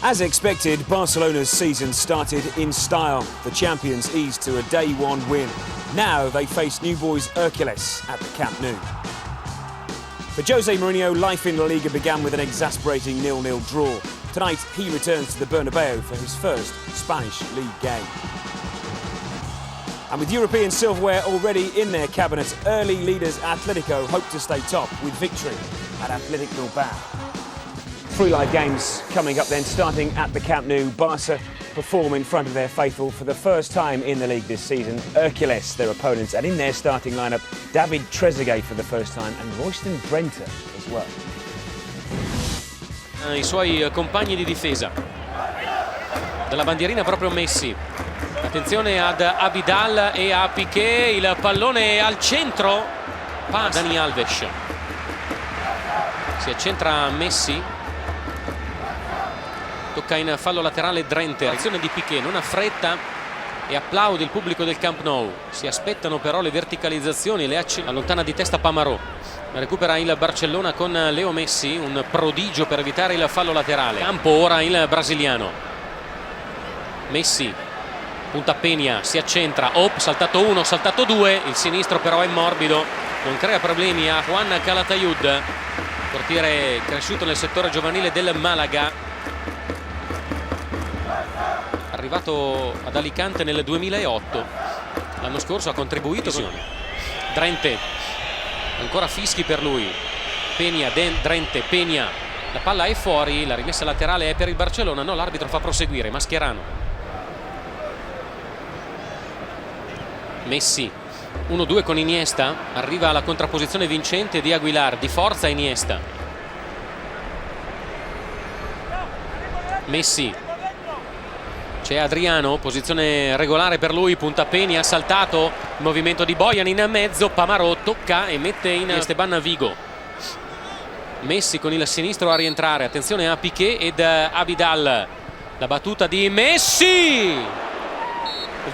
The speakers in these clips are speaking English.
As expected, Barcelona's season started in style. The champions eased to a day one win. Now they face new boys Hercules at the Camp Nou. For Jose Mourinho, life in La Liga began with an exasperating 0-0 draw. Tonight, he returns to the Bernabeu for his first Spanish league game. And with European silverware already in their cabinet, early leaders Atletico hope to stay top with victory at Athletic Bilbao. 3 live games coming up then, starting at the Camp Nou. Barca perform in front of their faithful for the first time in the league this season. Hercules, their opponents, and in their starting lineup, David Trezeguet for the first time and Royston Drenthe as well. I suoi compagni di difesa. Dalla bandierina proprio Messi. Attenzione ad Abidal e a Piqué, il pallone al centro. Dani Alves. Si accentra Messi. Tocca in fallo laterale Drenthe, azione di Piqué, non ha fretta e applaude il pubblico del Camp Nou. Si aspettano però le verticalizzazioni, le allontana di testa Pamarò. Recupera il Barcellona con Leo Messi, un prodigio per evitare il fallo laterale. Campo ora il brasiliano. Messi, punta Peña, si accentra, saltato 1, saltato 2, il sinistro però è morbido, non crea problemi a Juan Calatayud, portiere cresciuto nel settore giovanile del Malaga. Arrivato ad Alicante nel 2008, l'anno scorso ha contribuito. Drenthe, ancora fischi per lui. Peña, Drenthe, Peña, la palla è fuori, la rimessa laterale è per il Barcellona, no, l'arbitro fa proseguire. Mascherano, Messi, 1-2 con Iniesta, arriva la contrapposizione vincente di Aguilar, di forza Iniesta. Messi, c'è Adriano, posizione regolare per lui, punta Peña, ha saltato, il movimento di Bojan in mezzo, Pamarò tocca e mette in Esteban Vigo. Messi con il sinistro a rientrare, attenzione a Piqué ed Abidal, la battuta di Messi!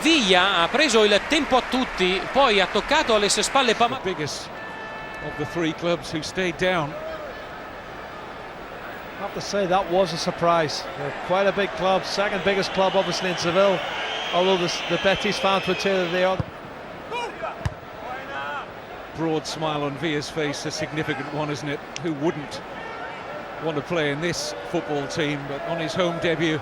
Villa ha preso il tempo a tutti, poi ha toccato alle sue spalle Pamarò. I have to say that was a surprise. They're quite a big club, second biggest club obviously in Seville, although the Betis fans would say that they are. Broad smile on Villa's face, a significant one, isn't it? Who wouldn't want to play in this football team? But on his home debuts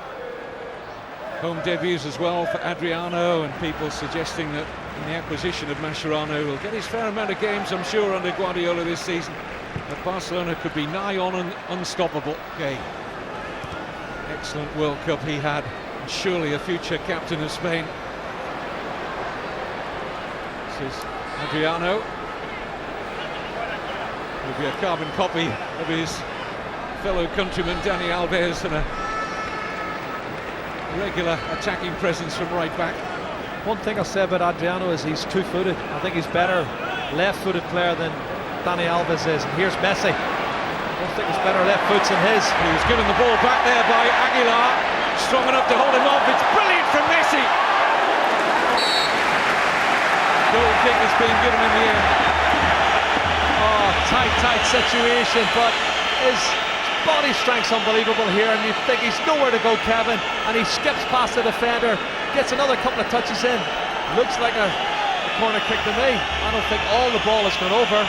as well for Adriano, and people suggesting that in the acquisition of Mascherano will get his fair amount of games, I'm sure, under Guardiola this season. But Barcelona could be nigh on and unstoppable. Okay. Excellent World Cup he had, and surely a future captain of Spain. This is Adriano. Will be a carbon copy of his fellow countryman Dani Alves, and a regular attacking presence from right back. One thing I'll say about Adriano is he's two-footed. I think he's better left-footed player than Dani Alves is. And here's Messi. I don't think there's better left foots than his. He was given the ball back there by Aguilar, strong enough to hold him off. It's brilliant from Messi. Goal kick has been given in the end. Oh, tight situation, but his body strength's unbelievable here, and you think he's nowhere to go, Kevin, and he skips past the defender, gets another couple of touches in. Looks like a corner kick to me. I don't think all the ball has gone over.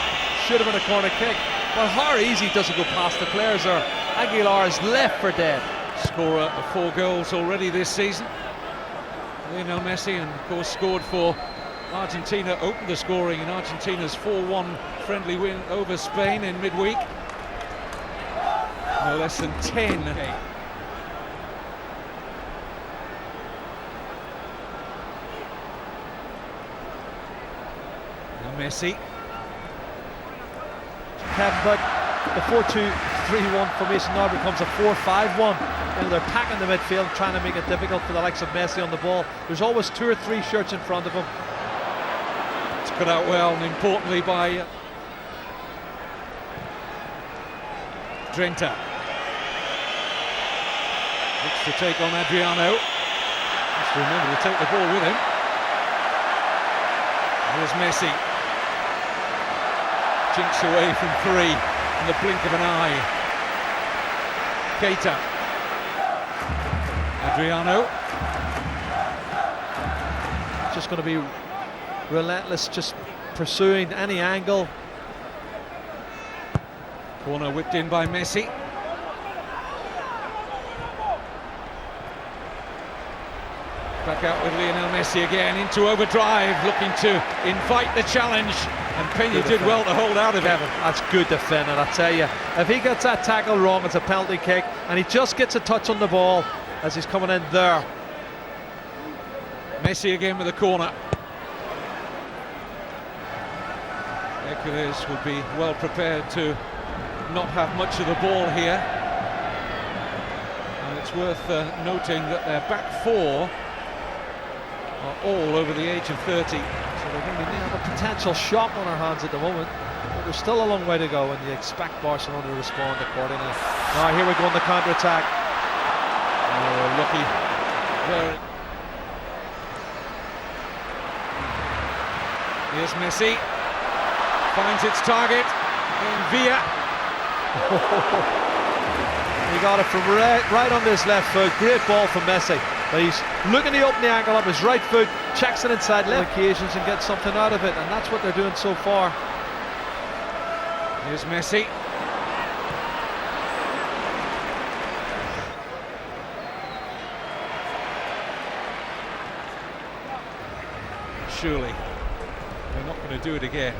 Should have been a corner kick. But how easy does it go past the players there? Aguilar is left for dead. Scorer of 4 goals already this season. Lionel Messi, and of course scored for Argentina, opened the scoring in Argentina's 4-1 friendly win over Spain in midweek. No less than 10. Now Messi. But the 4-2-3-1 formation now becomes a 4-5-1. And they're packing the midfield, trying to make it difficult for the likes of Messi on the ball. There's always 2 or 3 shirts in front of him. It's cut out well, and importantly by Drenthe. Looks to take on Adriano. Just remember to take the ball with him. Here's Messi. Jinks away from 3 in the blink of an eye. Keita. Adriano. Just going to be relentless, just pursuing any angle. Corner whipped in by Messi. Back out with Lionel Messi again, into overdrive, looking to invite the challenge. And Peña did well to hold out of it. That's good defending, I tell you. If he gets that tackle wrong, it's a penalty kick, and he just gets a touch on the ball as he's coming in there. Messi again with the corner. Hercules will be well prepared to not have much of the ball here. And it's worth noting that their back four are all over the age of 30. So they're going to have a potential shot on our hands at the moment, but there's still a long way to go, and you expect Barcelona to respond accordingly. Now here we go on the counter-attack. Oh, lucky. Very. Here's Messi. Finds its target in Villa. He got it from right on this left foot. Great ball from Messi. But he's looking to open the angle up his right foot, checks it inside left occasions and gets something out of it, and that's what they're doing so far. Here's Messi. Surely they're not going to do it again.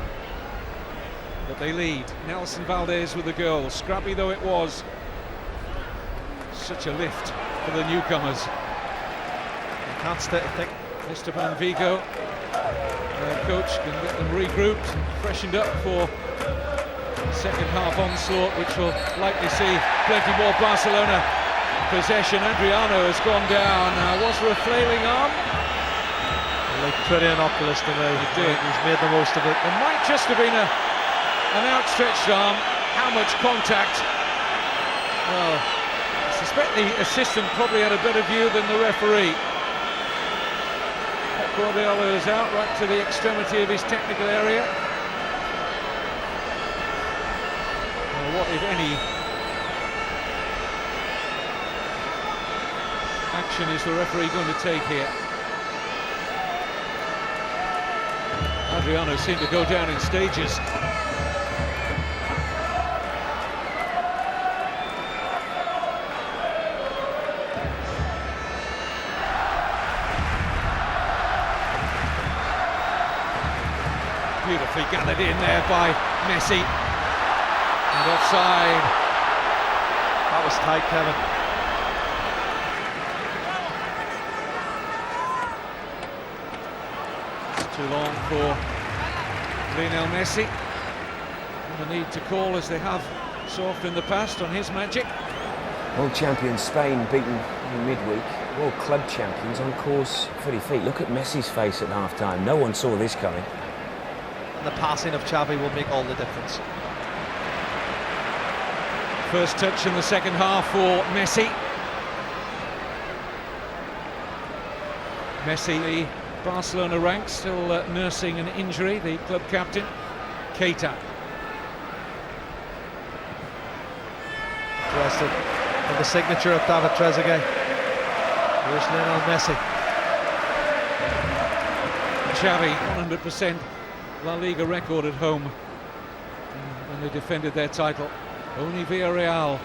But they lead. Nelson Valdez with the goal. Scrappy though it was. Such a lift for the newcomers. Can't stay, I think. Esteban Vigo, their coach, can get them regrouped and freshened up for the second half onslaught, which will likely see plenty more Barcelona possession. Adriano has gone down. Was there a flailing arm? It looked pretty innocuous to me. It did. He's made the most of it. It might just have been an outstretched arm. How much contact? Well, I suspect the assistant probably had a better view than the referee. Guardiola is out right to the extremity of his technical area. Well, what, if any, action is the referee going to take here? Adriano seemed to go down in stages. Beautifully gathered in there by Messi. And offside. That was tight, Kevin. It's too long for Lionel Messi. And the need to call, as they have so often in the past, on his magic. World champion Spain beaten in midweek. World club champions on course for defeat. Look at Messi's face at half-time. No one saw this coming. And the passing of Xavi will make all the difference. First touch in the second half for Messi. Messi, the Barcelona ranks, still nursing an injury, the club captain, Keita. Interested in the signature of David Trezeguet. Here's Lionel Messi. Xavi, 100% La Liga record at home when they defended their title. Only Villarreal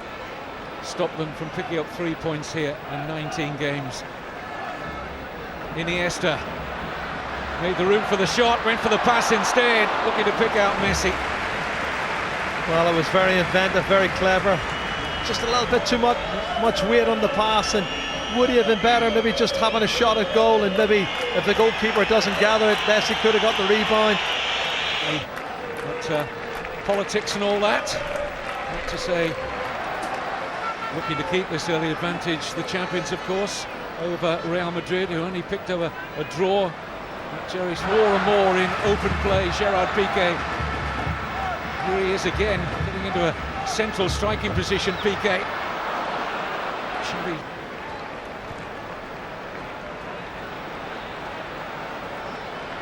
stopped them from picking up 3 points here in 19 games. Iniesta made the room for the shot, went for the pass instead, looking to pick out Messi. Well, it was very inventive, very clever. Just a little bit too much weight on the pass, and would he have been better maybe just having a shot at goal, and maybe if the goalkeeper doesn't gather it, Messi could have got the rebound. But politics and all that, not to say looking to keep this early advantage, the champions of course, over Real Madrid, who only picked up a draw. Jerry's more and more in open play. Gerard Piqué, here he is again, getting into a central striking position. Piqué, Xavi.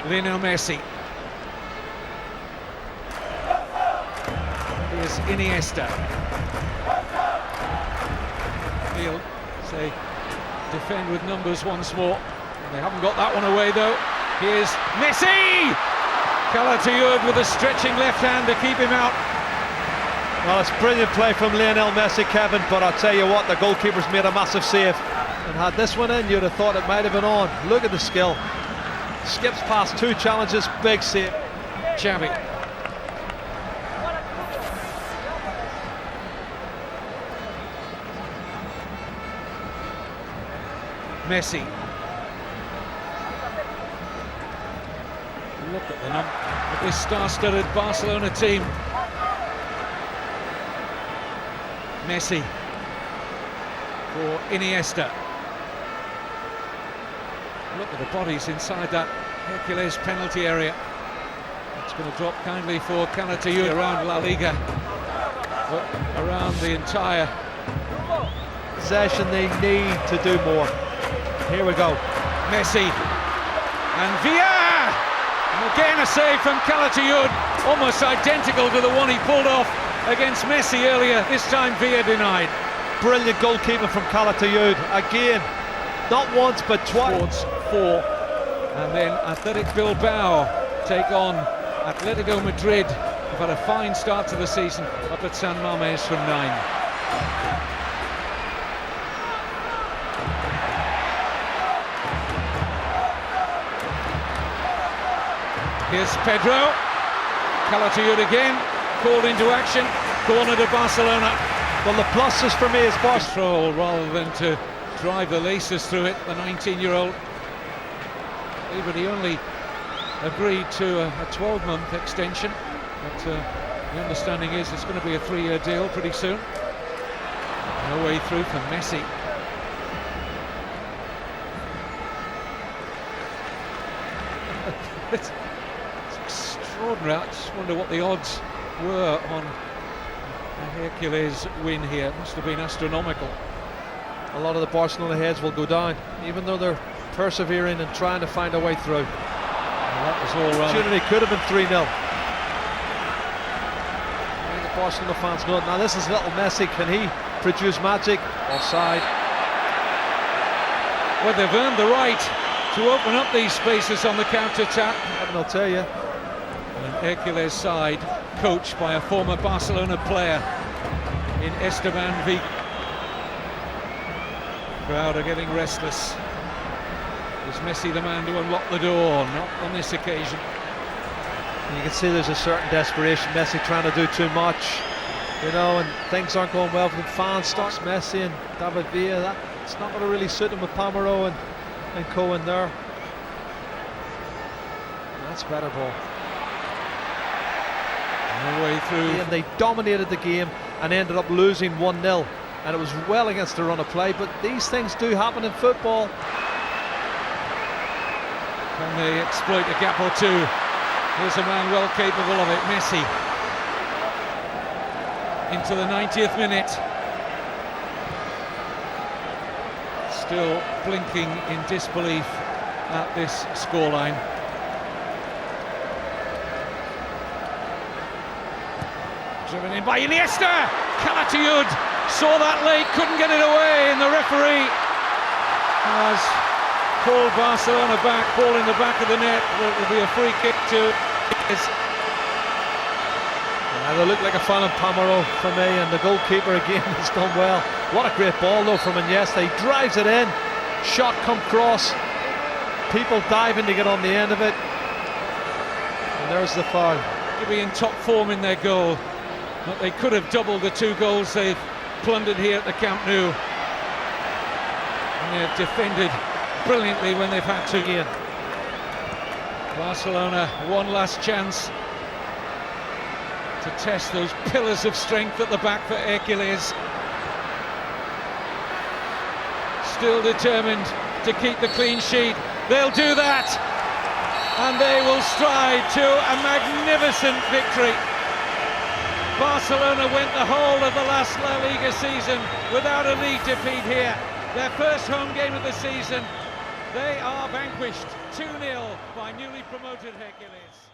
Lionel Messi. Here's Iniesta. He'll say defend with numbers once more. They haven't got that one away though. Here's Messi! Calatayud with a stretching left hand to keep him out. Well, it's brilliant play from Lionel Messi, Kevin, but I'll tell you what, the goalkeeper's made a massive save. And had this one in, you'd have thought it might have been on. Look at the skill. Skips past 2 challenges, big save. Xavi. Messi. Look at the number of this star-studded Barcelona team. Messi for Iniesta. Look at the bodies inside that Hercules penalty area. It's going to drop kindly for Calatayud around La Liga, but around the entire Possession, they need to do more. Here we go. Messi and Villa, and again a save from Calatayud, almost identical to the one he pulled off against Messi earlier. This time Villa denied. Brilliant goalkeeping from Calatayud. Again, not once but twice. 4, and then Athletic Bilbao take on Atletico Madrid. They've had a fine start to the season up at San Mamés from 9. Here's Pedro. Calatayud again, called into action. Corner to Barcelona. Well, the pluses for me is Barca. Control rather than to drive the laces through it, the 19-year-old. But he only agreed to a 12-month extension. But the understanding is it's going to be a 3-year deal pretty soon. No way through for Messi. It's extraordinary. I just wonder what the odds were on a Hercules win here. It must have been astronomical. A lot of the Barcelona heads will go down, even though they're persevering and trying to find a way through. Well, that was all right. Opportunity could have been 3-0. The Barcelona fans know it. Now this is little Messi. Can he produce magic? Offside. Well, they've earned the right to open up these spaces on the counter-attack. And I'll tell you, An Hercules side coached by a former Barcelona player in Esteban Vigo. Crowd are getting restless. Is Messi the man to unlock the door? Not on this occasion. you can see there's a certain desperation. Messi trying to do too much, you know, and things aren't going well for the fans. Starts Messi and David Villa. It's not going to really suit him with Palmero and co in there. That's better ball. No way through. And they dominated the game and ended up losing 1-0, and it was well against the run of play, but these things do happen in football. Can they exploit a gap or two? Here's a man well capable of it, Messi. Into the 90th minute. Still blinking in disbelief at this scoreline. Driven in by Iniesta! Calatayud saw that late, couldn't get it away, and the referee has pulled Barcelona back, ball in the back of the net. It will be a free kick to... They look like a fan of Palmero for me, and the goalkeeper again has done well. What a great ball though from Iniesta. He drives it in, shot come cross, people diving to get on the end of it, and there's the foul. To be in top form in their goal, but they could have doubled the 2 goals they've plundered here at the Camp Nou, and they've defended brilliantly when they've had to. Again, Barcelona, one last chance to test those pillars of strength at the back for Hercules. Still determined to keep the clean sheet. They'll do that, and they will stride to a magnificent victory. Barcelona went the whole of the last La Liga season without a league defeat here. Their first home game of the season. They are vanquished 2-0 by newly promoted Hercules.